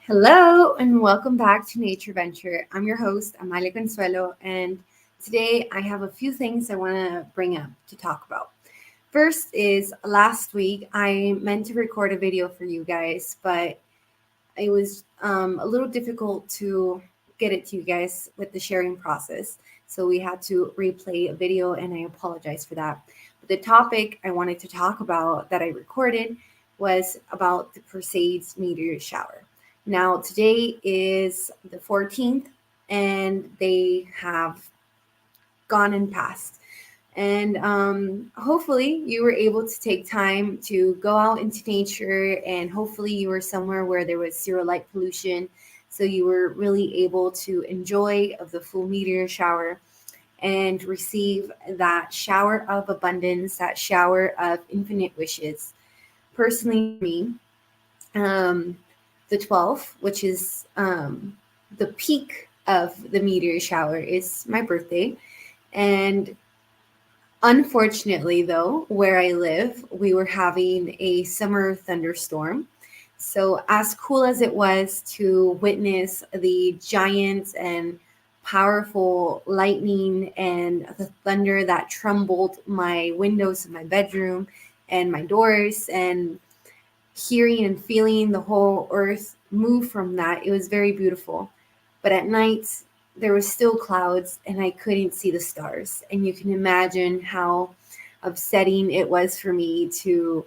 Hello and welcome back to Nature Venture. I'm your host, Amalia Consuelo, and today I have a few things I want to bring up to talk about. First is last week I meant to record a video for you guys, but it was a little difficult to get it to you guys with the sharing process. So we had to replay a video, and I apologize for that. But the topic I wanted to talk about that I recorded was about the Perseids meteor shower. Now, today is the 14th, and they have gone and passed. And hopefully, you were able to take time to go out into nature, and hopefully, you were somewhere where there was zero light pollution. So you were really able to enjoy of the full meteor shower and receive that shower of abundance, that shower of infinite wishes. Personally, for me, um, the 12th, which is the peak of the meteor shower, is my birthday. And unfortunately, though, where I live, we were having a summer thunderstorm. So, as cool as it was to witness the giant and powerful lightning and the thunder that trembled my windows of my bedroom and my doors, and hearing and feeling the whole earth move from that, it was very beautiful. But at night, there was still clouds and I couldn't see the stars. And you can imagine how upsetting it was for me to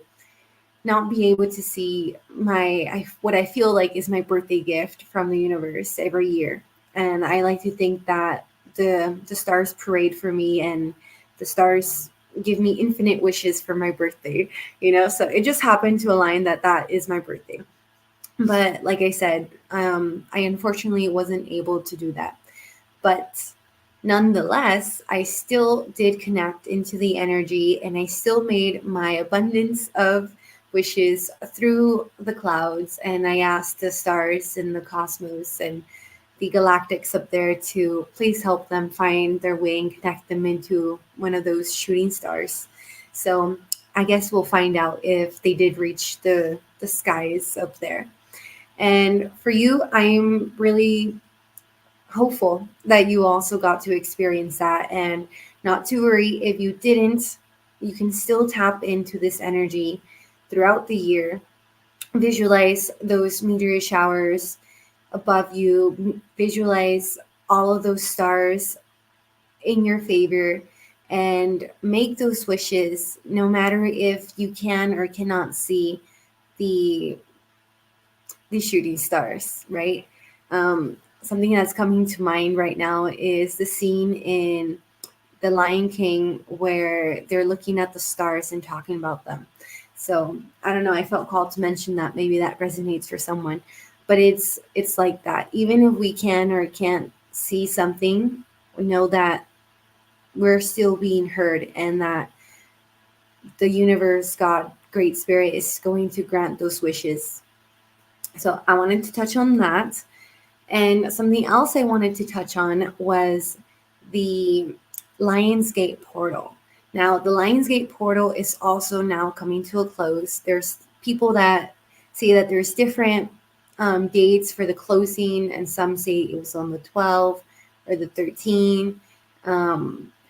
not be able to see what I feel like is my birthday gift from the universe every year. And I like to think that the stars parade for me, and the stars give me infinite wishes for my birthday, so it just happened to align that that is my birthday. But like I said, I unfortunately wasn't able to do that. But nonetheless, I still did connect into the energy, and I still made my abundance of wishes through the clouds. And I asked the stars and the cosmos and the galactics up there to please help them find their way and connect them into one of those shooting stars. So I guess we'll find out if they did reach the skies up there. And for you, I'm really hopeful that you also got to experience that, and not to worry if you didn't. You can still tap into this energy throughout the year. Visualize those meteor showers above you, visualize all of those stars in your favor, and make those wishes no matter if you can or cannot see the the shooting stars, right? Something that's coming to mind right now is the scene in The Lion King where they're looking at the stars and talking about them. So I don't know. I felt called to mention that. Maybe that resonates for someone, but it's like that. Even if we can or can't see something, we know that we're still being heard, and that the universe, God, Great Spirit, is going to grant those wishes. So I wanted to touch on that. And something else I wanted to touch on was the Lionsgate portal. Now, the Lionsgate portal is also now coming to a close. There's people that say that there's different dates for the closing, and some say it was on the 12th or the 13th.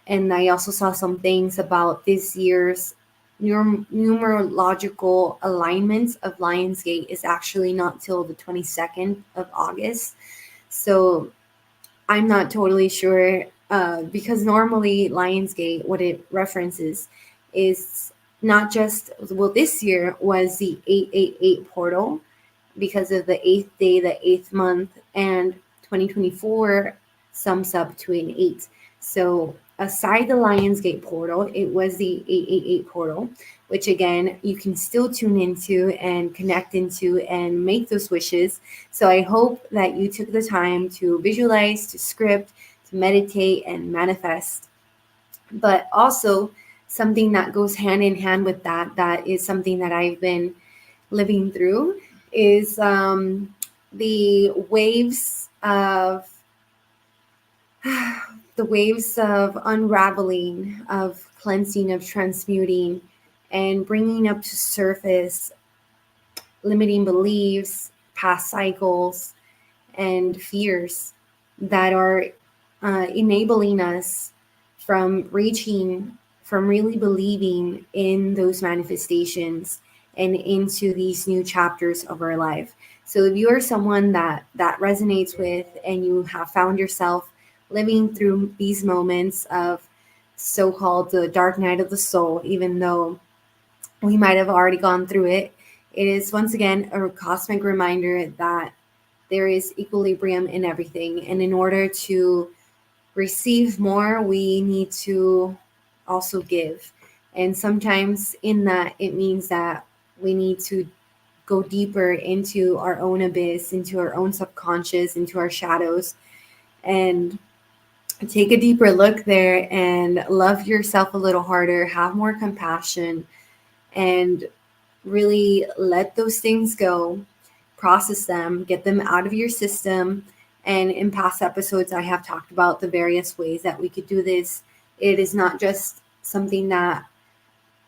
And I also saw some things about this year's numerological alignment of Lionsgate is actually not till the 22nd of August. So I'm not totally sure, because normally Lionsgate, what it references is not just, well, this year was the 888 portal because of the eighth day, the eighth month, and 2024 sums up to an eight. So aside the Lionsgate portal, it was the 888 portal, which again, you can still tune into and connect into and make those wishes. So I hope that you took the time to visualize, to script, to meditate and manifest. But also something that goes hand in hand with that, that is something that I've been living through, is the waves of the waves of unraveling, of cleansing, of transmuting, and bringing up to surface limiting beliefs, past cycles and fears that are enabling us from reaching, from really believing in those manifestations and into these new chapters of our life. So if you are someone that resonates with, and you have found yourself living through these moments of so-called the dark night of the soul, even though we might have already gone through it, it is once again a cosmic reminder that there is equilibrium in everything. And in order to receive more, we need to also give. And sometimes in that, it means that we need to go deeper into our own abyss, into our own subconscious, into our shadows, and take a deeper look there and love yourself a little harder, have more compassion, and really let those things go, process them, get them out of your system. And in past episodes, I have talked about the various ways that we could do this. It is not just something that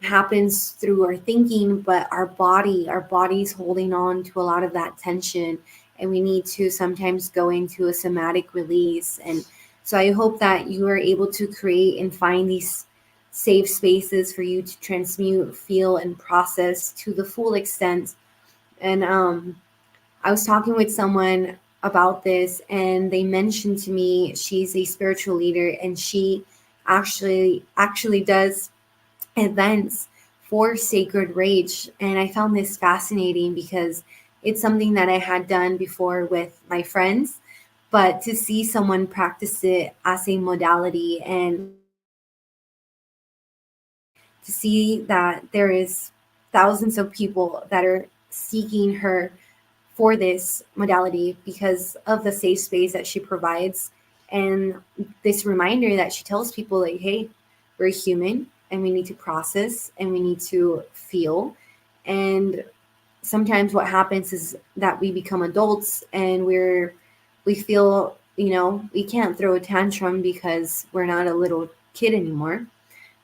happens through our thinking, but our body's holding on to a lot of that tension. And we need to sometimes go into a somatic release. And so I hope that you are able to create and find these safe spaces for you to transmute, feel, and process to the full extent. And I was talking with someone about this, and they mentioned to me she's a spiritual leader, and she actually does events for Sacred Rage. And I found this fascinating because it's something that I had done before with my friends, but to see someone practice it as a modality, and to see that there is thousands of people that are seeking her for this modality because of the safe space that she provides, and this reminder that she tells people, like, hey, we're human and we need to process and we need to feel. And sometimes what happens is that we become adults and we feel, we can't throw a tantrum because we're not a little kid anymore.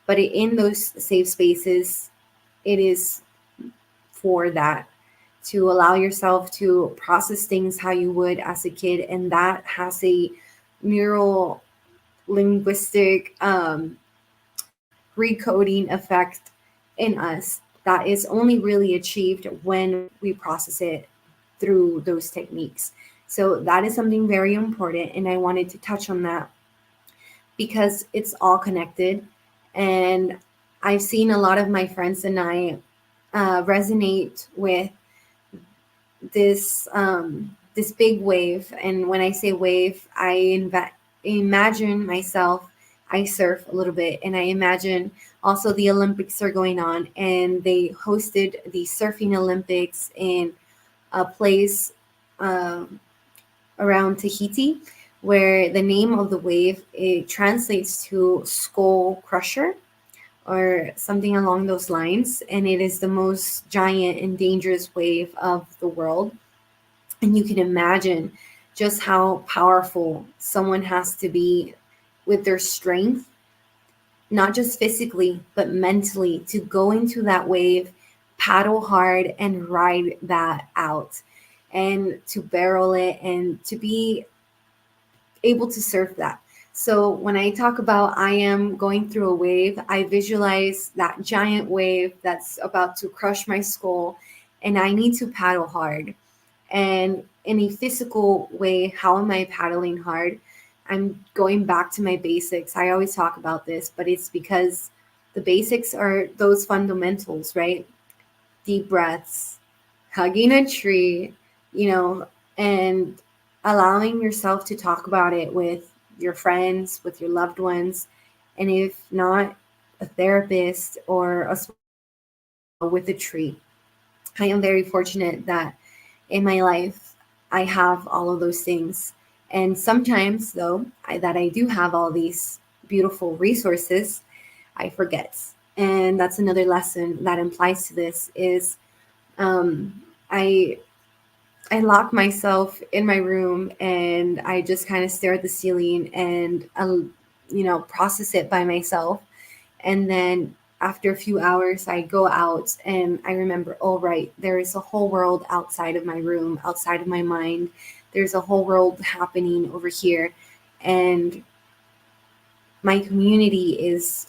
But in those safe spaces, it is for that, to allow yourself to process things how you would as a kid. And that has a neural linguistic recoding effect in us that is only really achieved when we process it through those techniques. So that is something very important. And I wanted to touch on that because it's all connected. And I've seen a lot of my friends and I resonate with this big wave. And when I say wave, imagine myself, I surf a little bit, and I imagine also the Olympics are going on, and they hosted the surfing Olympics in a place around Tahiti, where the name of the wave, it translates to skull crusher or something along those lines. And it is the most giant and dangerous wave of the world. And you can imagine just how powerful someone has to be with their strength, not just physically, but mentally, to go into that wave, paddle hard, and ride that out, and to barrel it, and to be able to surf that. So when I talk about I am going through a wave, I visualize that giant wave that's about to crush my skull, and I need to paddle hard. And in a physical way, how am I paddling hard? I'm going back to my basics. I always talk about this, but it's because the basics are those fundamentals, right? Deep breaths, hugging a tree, and allowing yourself to talk about it with your friends, with your loved ones, and if not, a therapist or with a tree. I am very fortunate that in my life I have all of those things. And sometimes, though, that I do have all these beautiful resources, I forget. And that's another lesson that implies to this is I lock myself in my room and I just kind of stare at the ceiling and process it by myself. And then after a few hours, I go out and I remember, oh, right, there is a whole world outside of my room, outside of my mind. There's a whole world happening over here. And my community is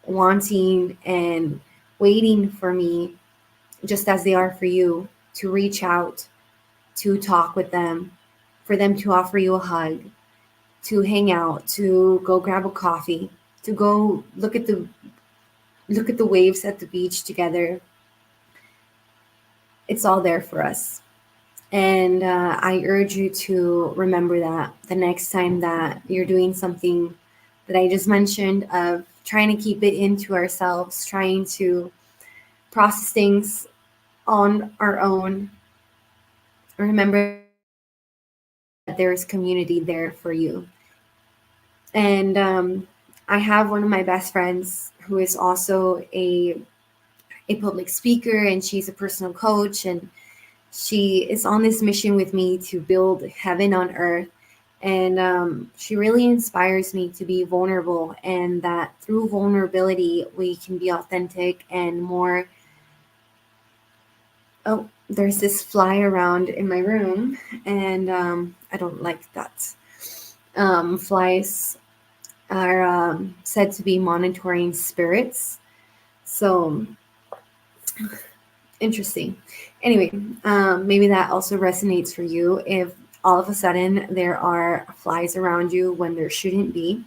wanting and waiting for me, just as they are for you, to reach out, to talk with them, for them to offer you a hug, to hang out, to go grab a coffee, to go look at the waves at the beach together. It's all there for us. And I urge you to remember that the next time that you're doing something that I just mentioned, of trying to keep it into ourselves, trying to process things on our own, remember that there's community there for you. And I have one of my best friends who is also a public speaker, and she's a personal coach, and she is on this mission with me to build heaven on earth. And she really inspires me to be vulnerable, and that through vulnerability we can be authentic and more. Oh, there's this fly around in my room, and I don't like that. Flies are said to be monitoring spirits. So interesting. Anyway, maybe that also resonates for you. If all of a sudden there are flies around you when there shouldn't be,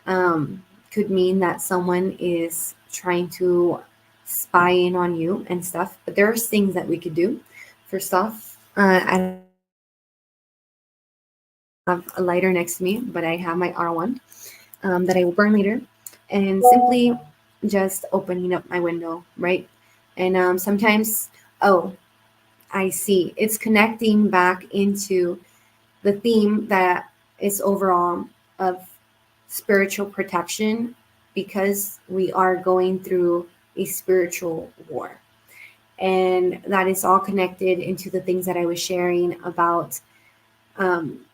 could mean that someone is trying to spy in on you and stuff. But there's things that we could do. First off, I have a lighter next to me, but I have my R1 that I will burn later, and simply just opening up my window, right? And sometimes, oh, I see, it's connecting back into the theme that is overall of spiritual protection, because we are going through a spiritual war. And that is all connected into the things that I was sharing about um,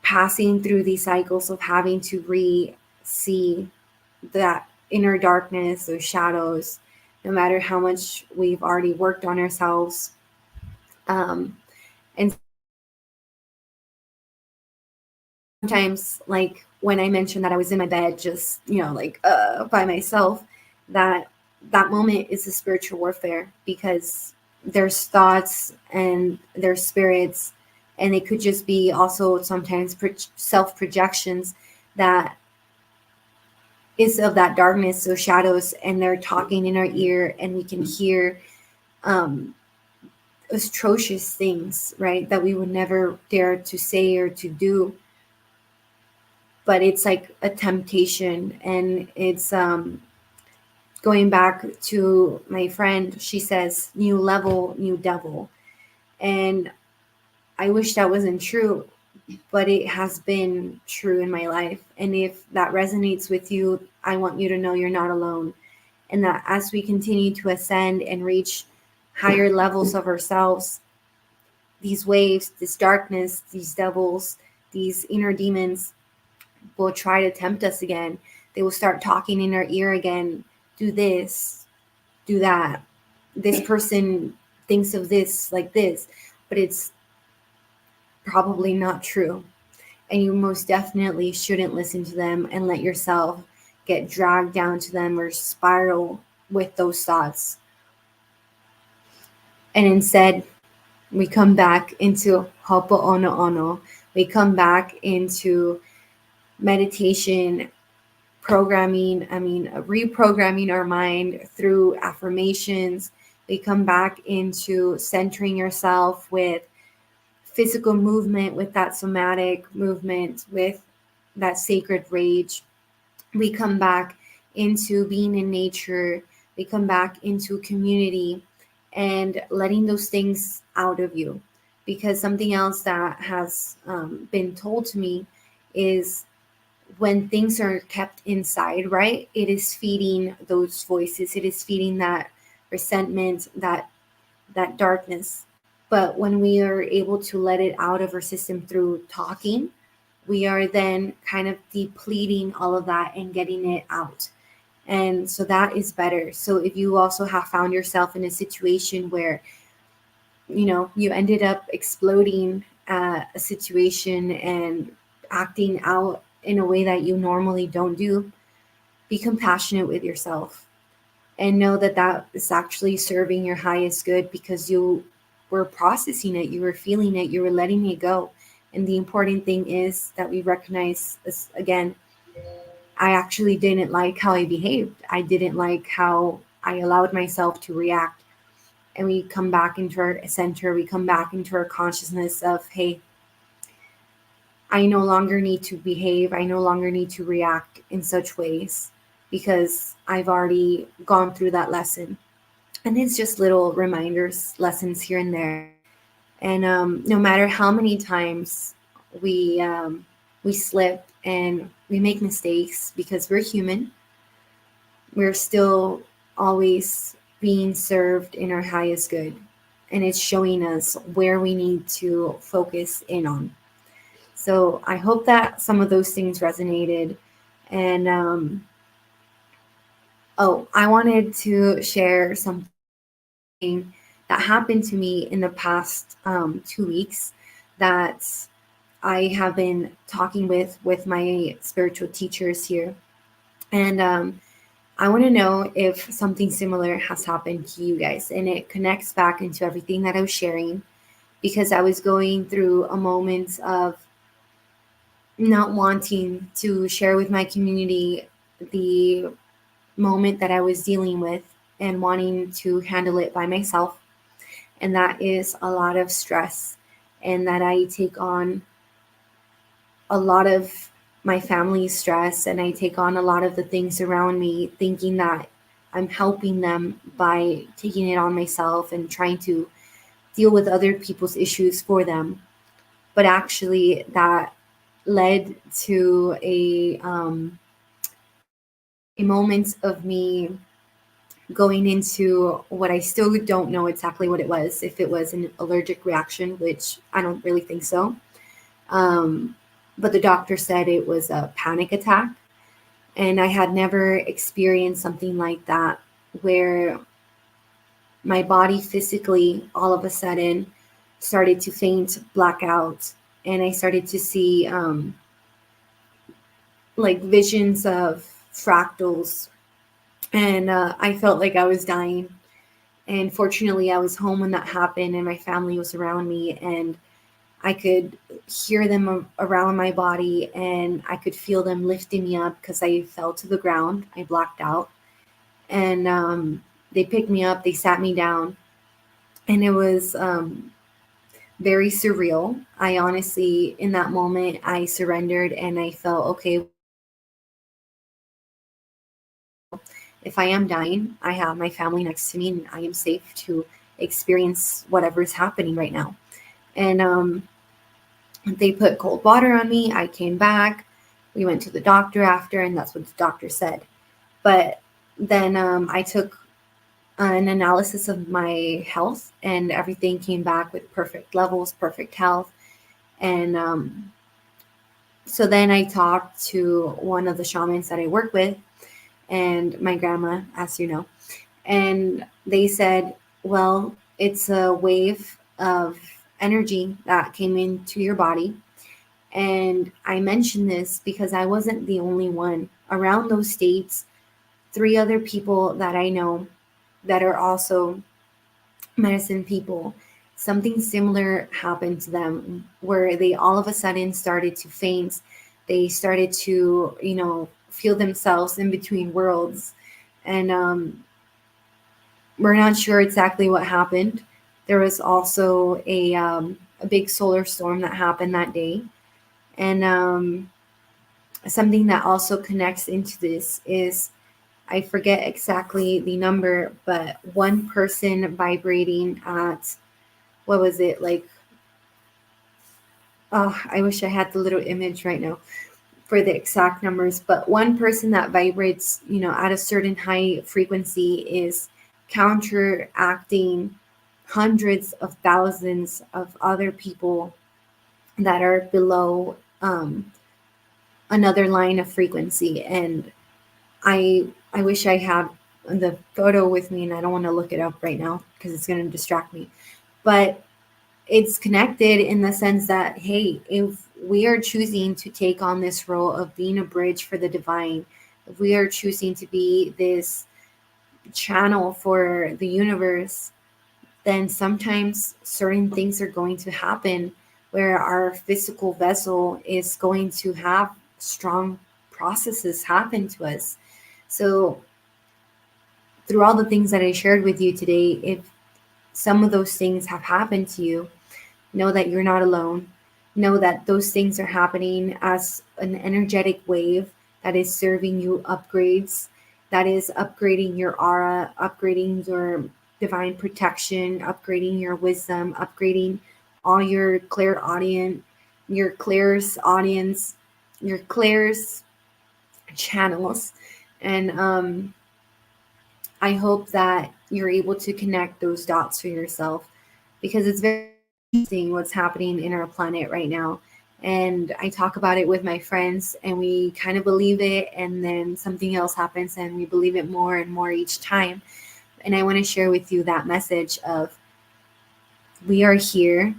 passing through these cycles of having to see that inner darkness, those shadows, no matter how much we've already worked on ourselves. And sometimes, like when I mentioned that I was in my bed, just, like by myself, that moment is a spiritual warfare, because there's thoughts and there's spirits, and it could just be also sometimes self projections that is of that darkness, those shadows, and they're talking in our ear, and we can hear atrocious things, right, that we would never dare to say or to do. But it's like a temptation, and it's going back to my friend. She says, new level, new devil. And I wish that wasn't true, but it has been true in my life. And if that resonates with you, I want you to know you're not alone. And that as we continue to ascend and reach higher levels of ourselves, these waves, this darkness, these devils, these inner demons will try to tempt us again. They will start talking in our ear again. Do this, do that. This person thinks of this like this, but it's probably not true. And you most definitely shouldn't listen to them and let yourself get dragged down to them or spiral with those thoughts. And instead, we come back into hopo'ono'ono. We come back into meditation, reprogramming our mind through affirmations. We come back into centering yourself with physical movement, with that somatic movement, with that sacred rage. We come back into being in nature. We come back into community and letting those things out of you. Because something else that has been told to me is, when things are kept inside, right, it is feeding those voices. It is feeding that resentment, that darkness. But when we are able to let it out of our system through talking, we are then kind of depleting all of that and getting it out. And so that is better. So if you also have found yourself in a situation where, you ended up exploding at a situation and acting out in a way that you normally don't do, be compassionate with yourself and know that that is actually serving your highest good, because you were processing it, you were feeling it, you were letting it go. And the important thing is that we recognize this again. I actually didn't like how I behaved. I didn't like how I allowed myself to react. And we come back into our center, we come back into our consciousness of, hey, I no longer need to behave, I no longer need to react in such ways because I've already gone through that lesson. And it's just little reminders, lessons here and there. And no matter how many times we we slip and we make mistakes, because we're human, we're still always being served in our highest good. And it's showing us where we need to focus in on. So I hope that some of those things resonated. And I wanted to share something that happened to me in the past 2 weeks that I have been talking with my spiritual teachers here. And I want to know if something similar has happened to you guys. And it connects back into everything that I was sharing, because I was going through a moment of not wanting to share with my community the moment that I was dealing with and wanting to handle it by myself. And that is a lot of stress, and that I take on a lot of my family's stress, and I take on a lot of the things around me, thinking that I'm helping them by taking it on myself and trying to deal with other people's issues for them. But actually, that led to a moment of me going into what I still don't know exactly what it was. If it was an allergic reaction, which I don't really think so. Um, but the doctor said it was a panic attack. And I had never experienced something like that, where my body physically all of a sudden started to faint, black out. And I started to see like visions of fractals. And I felt like I was dying. And fortunately, I was home when that happened, and my family was around me, and I could hear them around my body, and I could feel them lifting me up because I fell to the ground. I blacked out. And they picked me up, they sat me down, and it was very surreal. I honestly, in that moment, I surrendered and I felt okay. If I am dying, I have my family next to me and I am safe to experience whatever is happening right now. And they put cold water on me. I came back. We went to the doctor after, and that's what the doctor said. But then I took an analysis of my health, and everything came back with perfect levels, perfect health. And so then I talked to one of the shamans that I work with, and my grandma, as you know, and they said, well, it's a wave of energy that came into your body. And I mentioned this because I wasn't the only one. Around those states, three other people that I know that are also medicine people, something similar happened to them, where they all of a sudden started to faint. They started to, feel themselves in between worlds. And we're not sure exactly what happened. There was also a big solar storm that happened that day. And something that also connects into this is, I forget exactly the number, but one person vibrating at, what was it, like, oh, I wish I had the little image right now for the exact numbers, but one person that vibrates, at a certain high frequency is counteracting hundreds of thousands of other people that are below another line of frequency. And I I wish I had the photo with me, and I don't want to look it up right now because it's going to distract me. But it's connected in the sense that, hey, if we are choosing to take on this role of being a bridge for the divine, if we are choosing to be this channel for the universe, then sometimes certain things are going to happen where our physical vessel is going to have strong processes happen to us. So, through all the things that I shared with you today, if some of those things have happened to you, know that you're not alone. Know that those things are happening as an energetic wave that is serving you upgrades, that is upgrading your aura, upgrading your divine protection, upgrading your wisdom, upgrading all your clear audience, your clear's audience, your clear's channels. And I hope that you're able to connect those dots for yourself, because it's very interesting what's happening in our planet right now. And I talk about it with my friends, and we kind of believe it, and then something else happens, and we believe it more and more each time. And I want to share with you that message of, we are here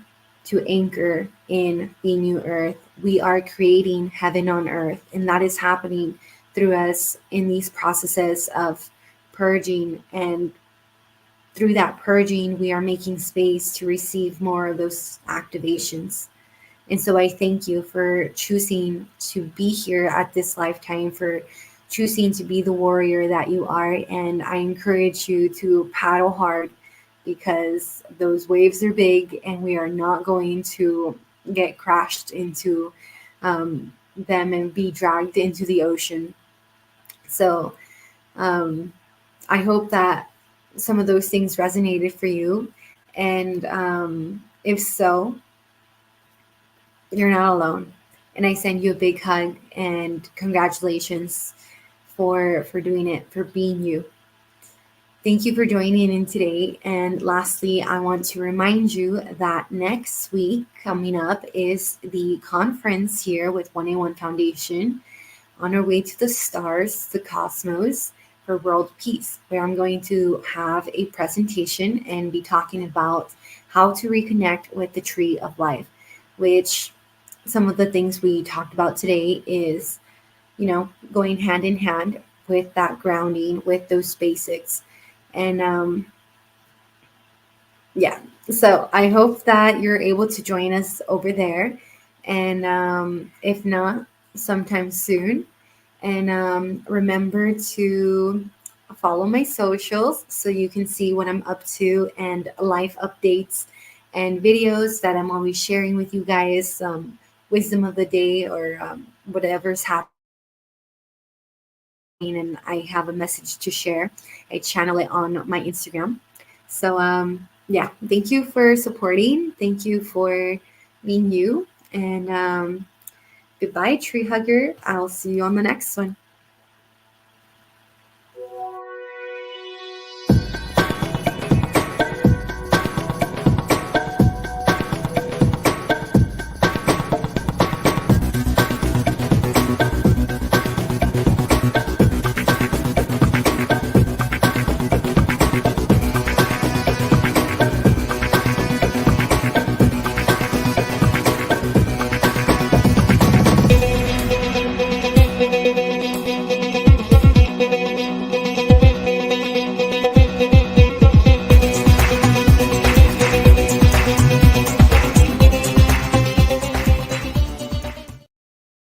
to anchor in the new earth. We are creating heaven on earth, and that is happening through us in these processes of purging. And through that purging, we are making space to receive more of those activations. And so I thank you for choosing to be here at this lifetime, for choosing to be the warrior that you are. And I encourage you to paddle hard, because those waves are big, and we are not going to get crashed into them and be dragged into the ocean. So um, I hope that some of those things resonated for you. And if so, you're not alone. And I send you a big hug and congratulations for doing it, for being you. Thank you for joining in today. And lastly, I want to remind you that next week coming up is the conference here with 1A1 Foundation, On Our Way to the Stars, the Cosmos, for World Peace, where I'm going to have a presentation and be talking about how to reconnect with the tree of life, which some of the things we talked about today is, going hand in hand with that grounding, with those basics. And yeah, so I hope that you're able to join us over there. And if not, sometime soon. And remember to follow my socials so you can see what I'm up to, and life updates and videos that I'm always sharing with you guys, wisdom of the day, or whatever's happening. And I have a message to share. I channel it on my Instagram. So yeah, thank you for supporting. Thank you for being you. And goodbye, tree hugger. I'll see you on the next one.